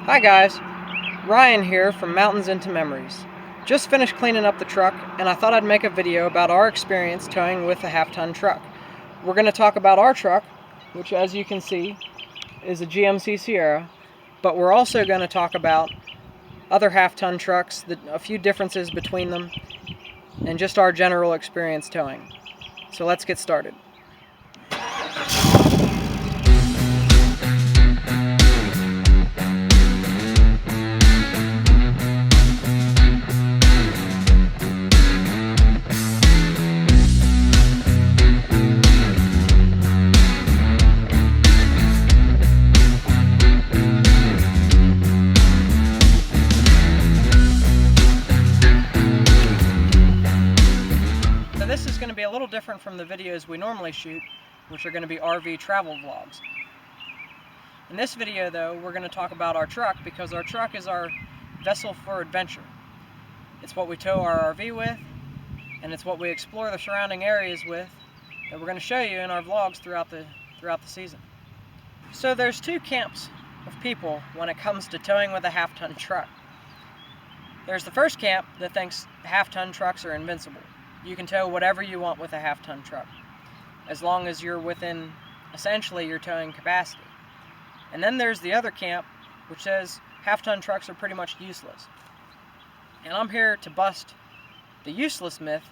Hi guys, Ryan here from Mountains into Memories. Just finished cleaning up the truck and I thought I'd make a video about our experience towing with a half-ton truck. We're going to talk about our truck, which as you can see is a GMC Sierra, but we're also going to talk about other half-ton trucks, a few differences between them, and just our general experience towing. So let's get started. This is going to be a little different from the videos we normally shoot, which are going to be RV travel vlogs. In this video though, we're going to talk about our truck because our truck is our vessel for adventure. It's what we tow our RV with, and it's what we explore the surrounding areas with that we're going to show you in our vlogs throughout the season. So there's two camps of people when it comes to towing with a half-ton truck. There's the first camp that thinks half-ton trucks are invincible. You can tow whatever you want with a half-ton truck, as long as you're within, essentially, your towing capacity. And then there's the other camp, which says half-ton trucks are pretty much useless. And I'm here to bust the useless myth,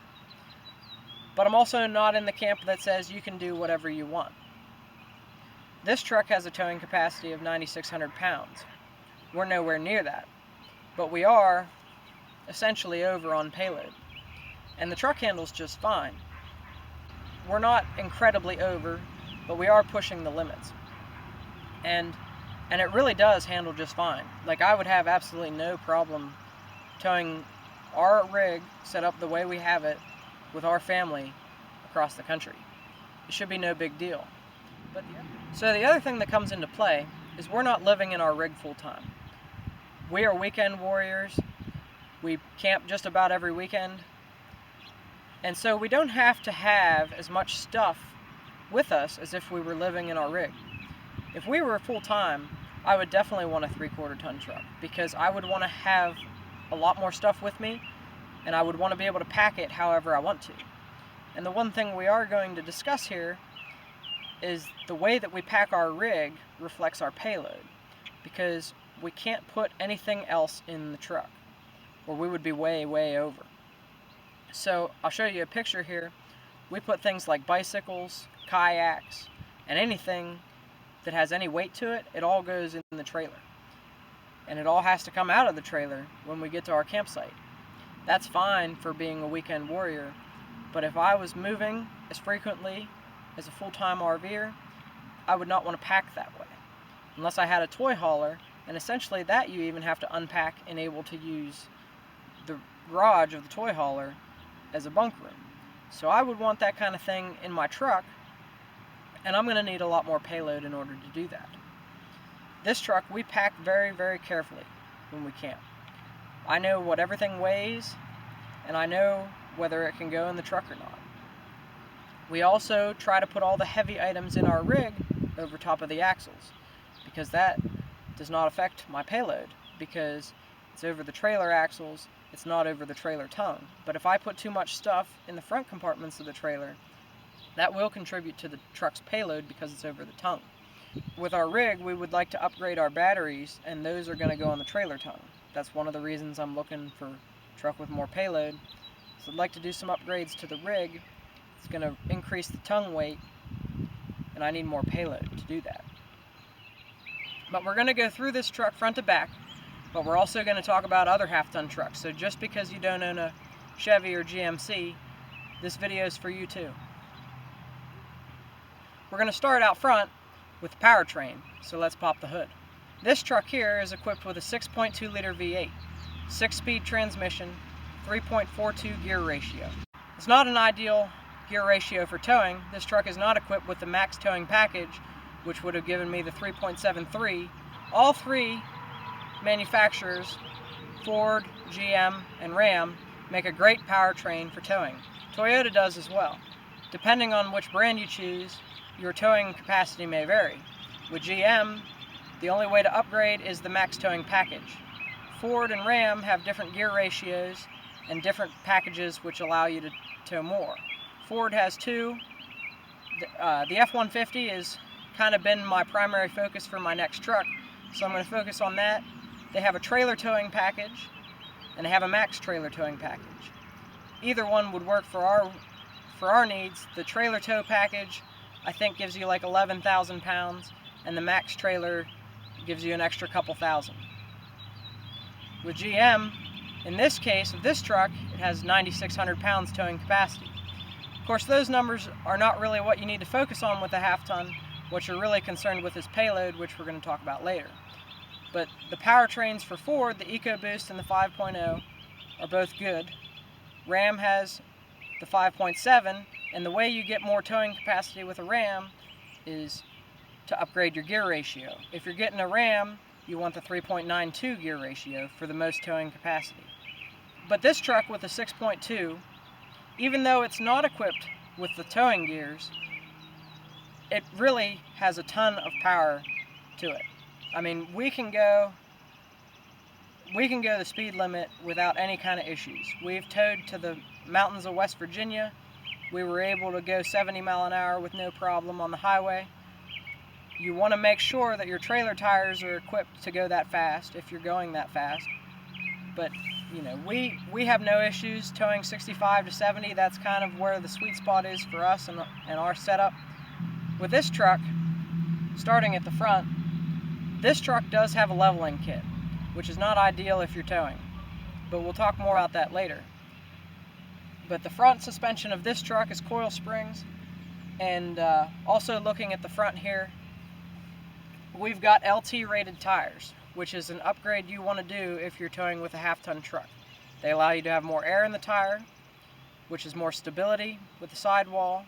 but I'm also not in the camp that says you can do whatever you want. This truck has a towing capacity of 9,600 pounds. We're nowhere near that, but we are essentially over on payload. And the truck handles just fine. We're not incredibly over, but we are pushing the limits. And it really does handle just fine. Like, I would have absolutely no problem towing our rig set up the way we have it with our family across the country. It should be no big deal. So the other thing that comes into play is we're not living in our rig full time. We are weekend warriors. We camp just about every weekend. And so we don't have to have as much stuff with us as if we were living in our rig. If we were full-time, I would definitely want a 3/4 ton truck because I would want to have a lot more stuff with me, and I would want to be able to pack it however I want to. And the one thing we are going to discuss here is the way that we pack our rig reflects our payload, because we can't put anything else in the truck, or we would be way, way over. So I'll show you a picture here. We put things like bicycles, kayaks, and anything that has any weight to it, it all goes in the trailer. And it all has to come out of the trailer when we get to our campsite. That's fine for being a weekend warrior, but if I was moving as frequently as a full-time RVer, I would not want to pack that way. Unless I had a toy hauler, and essentially that you even have to unpack and able to use the garage of the toy hauler as a bunk room. So I would want that kind of thing in my truck, and I'm going to need a lot more payload in order to do that. This truck we pack very, very carefully when we camp. I know what everything weighs, and I know whether it can go in the truck or not. We also try to put all the heavy items in our rig over top of the axles, because that does not affect my payload, because it's over the trailer axles. It's not over the trailer tongue. But if I put too much stuff in the front compartments of the trailer, that will contribute to the truck's payload because it's over the tongue. With our rig, we would like to upgrade our batteries, and those are going to go on the trailer tongue. That's one of the reasons I'm looking for a truck with more payload. So I'd like to do some upgrades to the rig. It's going to increase the tongue weight, and I need more payload to do that. But we're going to go through this truck front to back. But we're also going to talk about other half-ton trucks. So just because you don't own a Chevy or GMC, this video is for you too. We're going to start out front with the Powertrain. So let's pop the hood. This truck here is equipped with a 6.2 liter V8, 6-speed transmission, 3.42 gear ratio. It's not an ideal gear ratio for towing. This truck is not equipped with the max towing package, which would have given me the 3.73. All three manufacturers, Ford, GM, and Ram, make a great powertrain for towing. Toyota does as well. Depending on which brand you choose, your towing capacity may vary. With GM, The only way to upgrade is the max towing package. Ford and Ram have different gear ratios and different packages which allow you to tow more. Ford has two. The F-150 has kind of been my primary focus for my next truck, so I'm going to focus on that. They have a trailer towing package and they have a max trailer towing package. Either one would work for our needs. The trailer tow package I think gives you like 11,000 pounds, and the max trailer gives you an extra couple thousand. With GM, in this case of this truck, it has 9,600 pounds towing capacity. Of course, those numbers are not really what you need to focus on with a half-ton. What you're really concerned with is payload, which we're going to talk about later. But the powertrains for Ford, the EcoBoost and the 5.0, are both good. Ram has the 5.7, and the way you get more towing capacity with a Ram is to upgrade your gear ratio. If you're getting a Ram, you want the 3.92 gear ratio for the most towing capacity. But this truck with the 6.2, even though it's not equipped with the towing gears, it really has a ton of power to it. I mean, we can go the speed limit without any kind of issues. We've towed to the mountains of West Virginia. We were able to go 70 miles an hour with no problem on the highway. You want to make sure that your trailer tires are equipped to go that fast if you're going that fast. But you know, we have no issues towing 65 to 70. That's kind of where the sweet spot is for us and our setup. With this truck, starting at the front, this truck does have a leveling kit, which is not ideal if you're towing, but we'll talk more about that later. But the front suspension of this truck is coil springs, and also looking at the front here, we've got LT rated tires, which is an upgrade you want to do if you're towing with a half-ton truck. They allow you to have more air in the tire, which is more stability with the sidewall,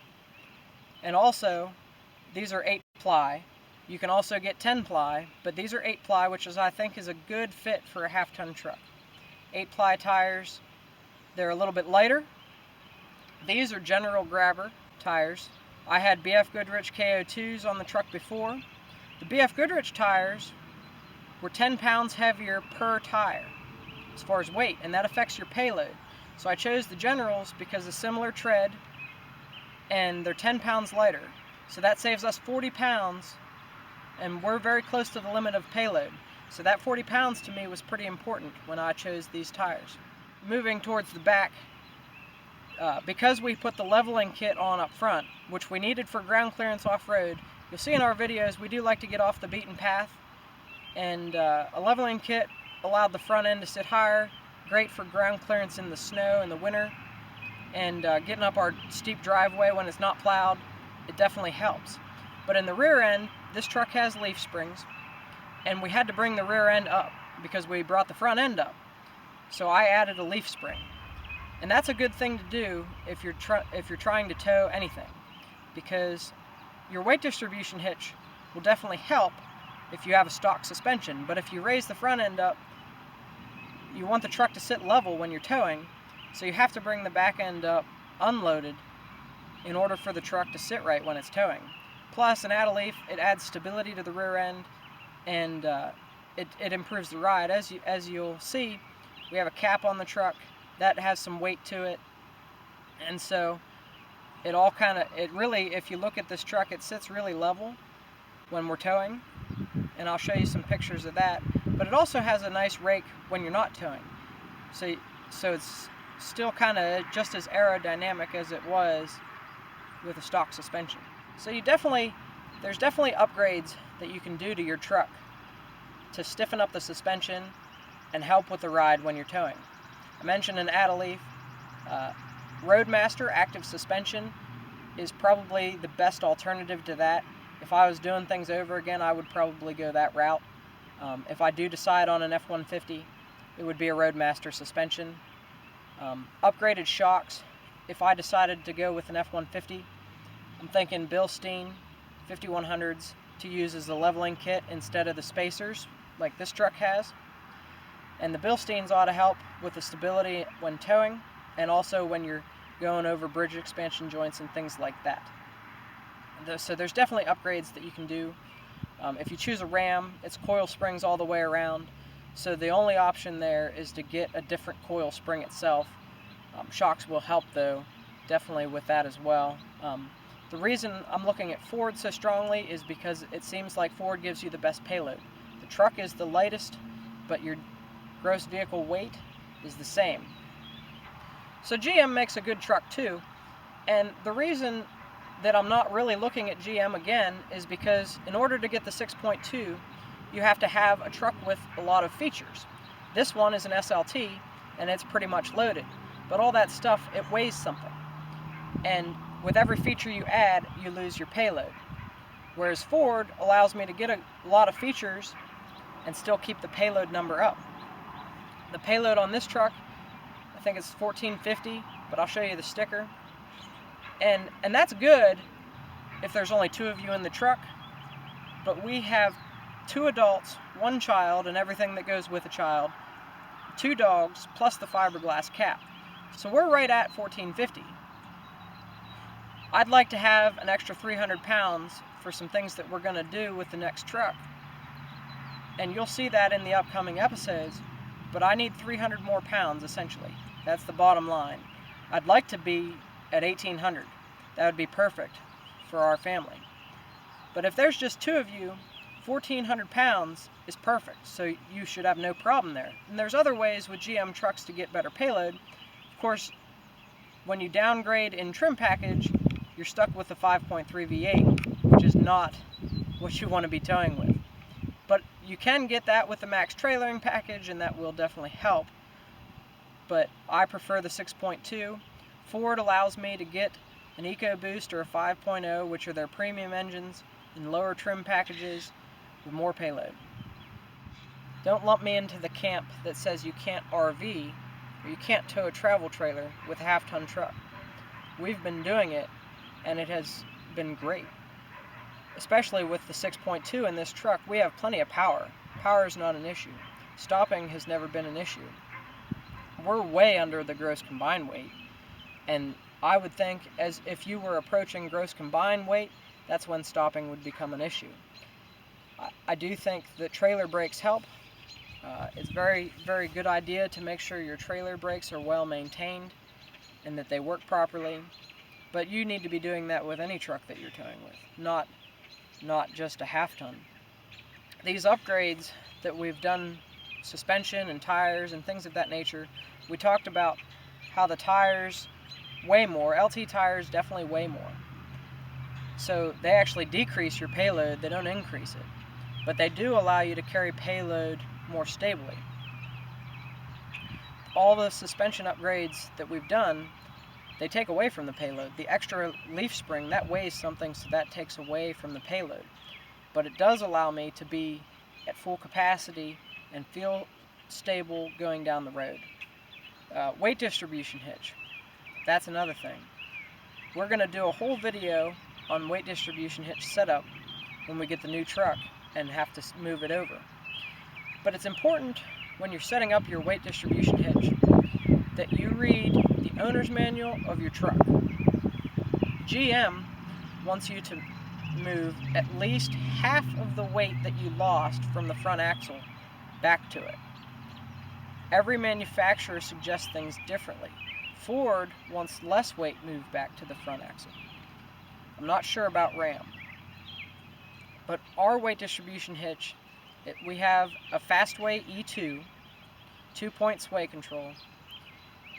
and also these are 8-ply. You can also get 10-ply, but these are 8-ply, which I think is a good fit for a half-ton truck. 8-ply tires, they're a little bit lighter. These are General Grabber tires. I had BF Goodrich KO2s on the truck before. The BF Goodrich tires were 10 pounds heavier per tire as far as weight, and that affects your payload. So I chose the Generals because of similar tread, and they're 10 pounds lighter. So that saves us 40 pounds, and we're very close to the limit of payload. So that 40 pounds to me was pretty important when I chose these tires. Moving towards the back, because we put the leveling kit on up front, which we needed for ground clearance off-road, you'll see in our videos we do like to get off the beaten path, and a leveling kit allowed the front end to sit higher, great for ground clearance in the snow in the winter, and getting up our steep driveway when it's not plowed, it definitely helps. But in the rear end, this truck has leaf springs, and we had to bring the rear end up because we brought the front end up. So I added a leaf spring. And that's a good thing to do if you're trying to tow anything, because your weight distribution hitch will definitely help if you have a stock suspension. But if you raise the front end up, you want the truck to sit level when you're towing, so you have to bring the back end up unloaded in order for the truck to sit right when it's towing. Plus, an add-a-leaf, it adds stability to the rear end, and it improves the ride. As you'll see, we have a cap on the truck that has some weight to it, and so it really, if you look at this truck, it sits really level when we're towing, and I'll show you some pictures of that. But it also has a nice rake when you're not towing, so it's still kind of just as aerodynamic as it was with a stock suspension. So there's definitely upgrades that you can do to your truck to stiffen up the suspension and help with the ride when you're towing. I mentioned an add-a-leaf. Roadmaster active suspension is probably the best alternative to that. If I was doing things over again, I would probably go that route. If I do decide on an F-150, it would be a Roadmaster suspension. Upgraded shocks, if I decided to go with an F-150, I'm thinking Bilstein 5100s to use as the leveling kit instead of the spacers like this truck has. And the Bilsteins ought to help with the stability when towing, and also when you're going over bridge expansion joints and things like that. So there's definitely upgrades that you can do. If you choose a Ram, it's coil springs all the way around, so the only option there is to get a different coil spring itself. Shocks will help though, definitely with that as well. The reason I'm looking at Ford so strongly is because it seems like Ford gives you the best payload. The truck is the lightest, but your gross vehicle weight is the same. So GM makes a good truck too, and the reason that I'm not really looking at GM again is because in order to get the 6.2, you have to have a truck with a lot of features. This one is an SLT, and it's pretty much loaded, but all that stuff, it weighs something. And with every feature you add, you lose your payload. Whereas Ford allows me to get a lot of features and still keep the payload number up. The payload on this truck, I think it's 1450, but I'll show you the sticker. And that's good if there's only 2 of you in the truck, but we have 2 adults, 1 child, and everything that goes with a child, 2 dogs, plus the fiberglass cap. So we're right at 1450. I'd like to have an extra 300 pounds for some things that we're going to do with the next truck. And you'll see that in the upcoming episodes, but I need 300 more pounds essentially. That's the bottom line. I'd like to be at 1800. That would be perfect for our family. But if there's just 2 of you, 1400 pounds is perfect, so you should have no problem there. And there's other ways with GM trucks to get better payload. Of course, when you downgrade in trim package, you're stuck with the 5.3 V8, which is not what you want to be towing with. But you can get that with the max trailering package, and that will definitely help. But I prefer the 6.2. Ford allows me to get an EcoBoost or a 5.0, which are their premium engines, in lower trim packages with more payload. Don't lump me into the camp that says you can't RV or you can't tow a travel trailer with a half-ton truck. We've been doing it, and it has been great. Especially with the 6.2 in this truck, we have plenty of power. Power is not an issue. Stopping has never been an issue. We're way under the gross combined weight, and I would think as if you were approaching gross combined weight, that's when stopping would become an issue. I do think that trailer brakes help. It's very, very good idea to make sure your trailer brakes are well maintained and that they work properly, but you need to be doing that with any truck that you're towing with, not just a half-ton. These upgrades that we've done, suspension and tires and things of that nature, we talked about how the tires weigh more. LT tires definitely weigh more. So they actually decrease your payload, they don't increase it. But they do allow you to carry payload more stably. All the suspension upgrades that we've done, they take away from the payload. The extra leaf spring, that weighs something, so that takes away from the payload. But it does allow me to be at full capacity and feel stable going down the road. Weight distribution hitch, that's another thing. We're going to do a whole video on weight distribution hitch setup when we get the new truck and have to move it over. But it's important when you're setting up your weight distribution hitch that you read the owner's manual of your truck. GM wants you to move at least half of the weight that you lost from the front axle back to it. Every manufacturer suggests things differently. Ford wants less weight moved back to the front axle. I'm not sure about Ram. But our weight distribution hitch, we have a Fastway E2, 2-point sway control,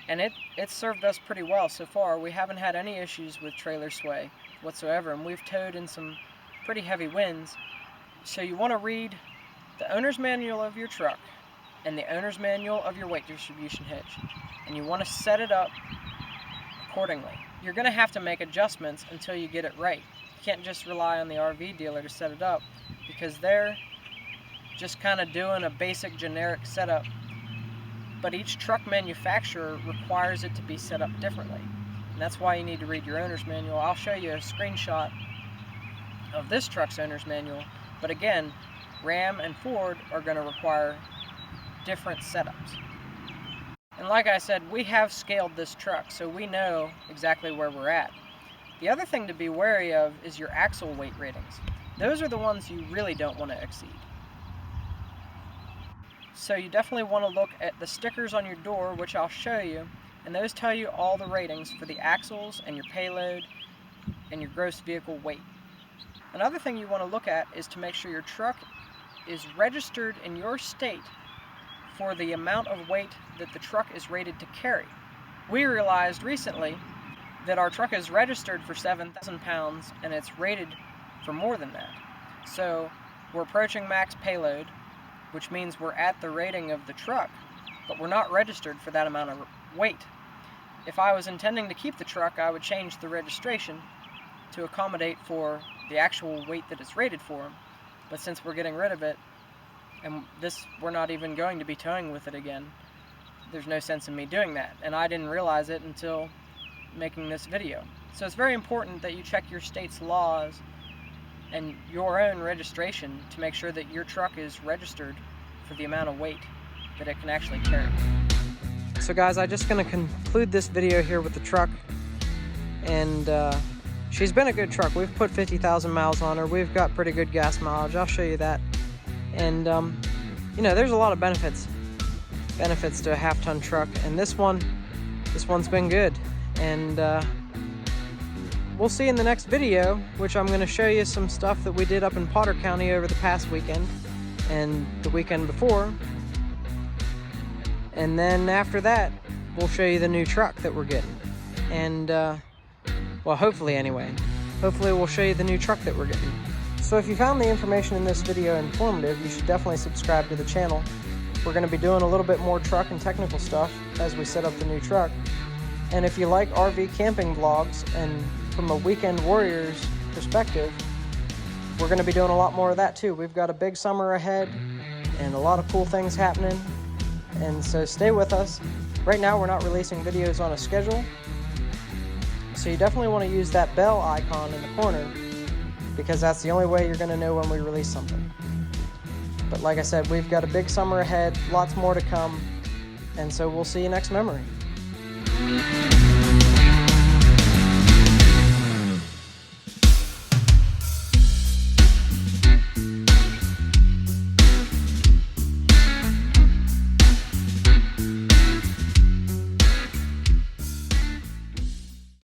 and it's served us pretty well so far. We haven't had any issues with trailer sway whatsoever, and we've towed in some pretty heavy winds. So you want to read the owner's manual of your truck and the owner's manual of your weight distribution hitch, and you want to set it up accordingly. You're going to have to make adjustments until you get it right. You can't just rely on the RV dealer to set it up, because they're just kind of doing a basic generic setup, but each truck manufacturer requires it to be set up differently, and that's why you need to read your owner's manual. I'll show you a screenshot of this truck's owner's manual, but again, Ram and Ford are going to require different setups. And like I said, we have scaled this truck, so we know exactly where we're at. The other thing to be wary of is your axle weight ratings. those are the ones you really don't want to exceed. So you definitely want to look at the stickers on your door, which I'll show you, and those tell you all the ratings for the axles and your payload and your gross vehicle weight. Another thing you want to look at is to make sure your truck is registered in your state for the amount of weight that the truck is rated to carry. We realized recently that our truck is registered for 7,000 pounds and it's rated for more than that. So we're approaching max payload, which means we're at the rating of the truck, but we're not registered for that amount of weight. If I was intending to keep the truck, I would change the registration to accommodate for the actual weight that it's rated for. But since we're getting rid of it, and we're not even going to be towing with it again, there's no sense in me doing that. And I didn't realize it until making this video. So it's very important that you check your state's laws and your own registration to make sure that your truck is registered for the amount of weight that it can actually carry. So guys, I'm just going to conclude this video here with the truck, and she's been a good truck. We've put 50,000 miles on her. We've got pretty good gas mileage. I'll show you that. And you know, there's a lot of benefits to a half-ton truck, and this one's been good. And we'll see in the next video, which I'm going to show you some stuff that we did up in Potter County over the past weekend and the weekend before. And then after that, we'll show you the new truck that we're getting. And well, hopefully anyway. Hopefully we'll show you the new truck that we're getting. So if you found the information in this video informative, you should definitely subscribe to the channel. We're going to be doing a little bit more truck and technical stuff as we set up the new truck. And if you like RV camping vlogs, and from a weekend warrior's perspective, we're going to be doing a lot more of that too. We've got a big summer ahead and a lot of cool things happening. And so stay with us. Right now we're not releasing videos on a schedule, so you definitely want to use that bell icon in the corner, because that's the only way you're going to know when we release something. But like I said, we've got a big summer ahead, lots more to come, and so we'll see you next memory.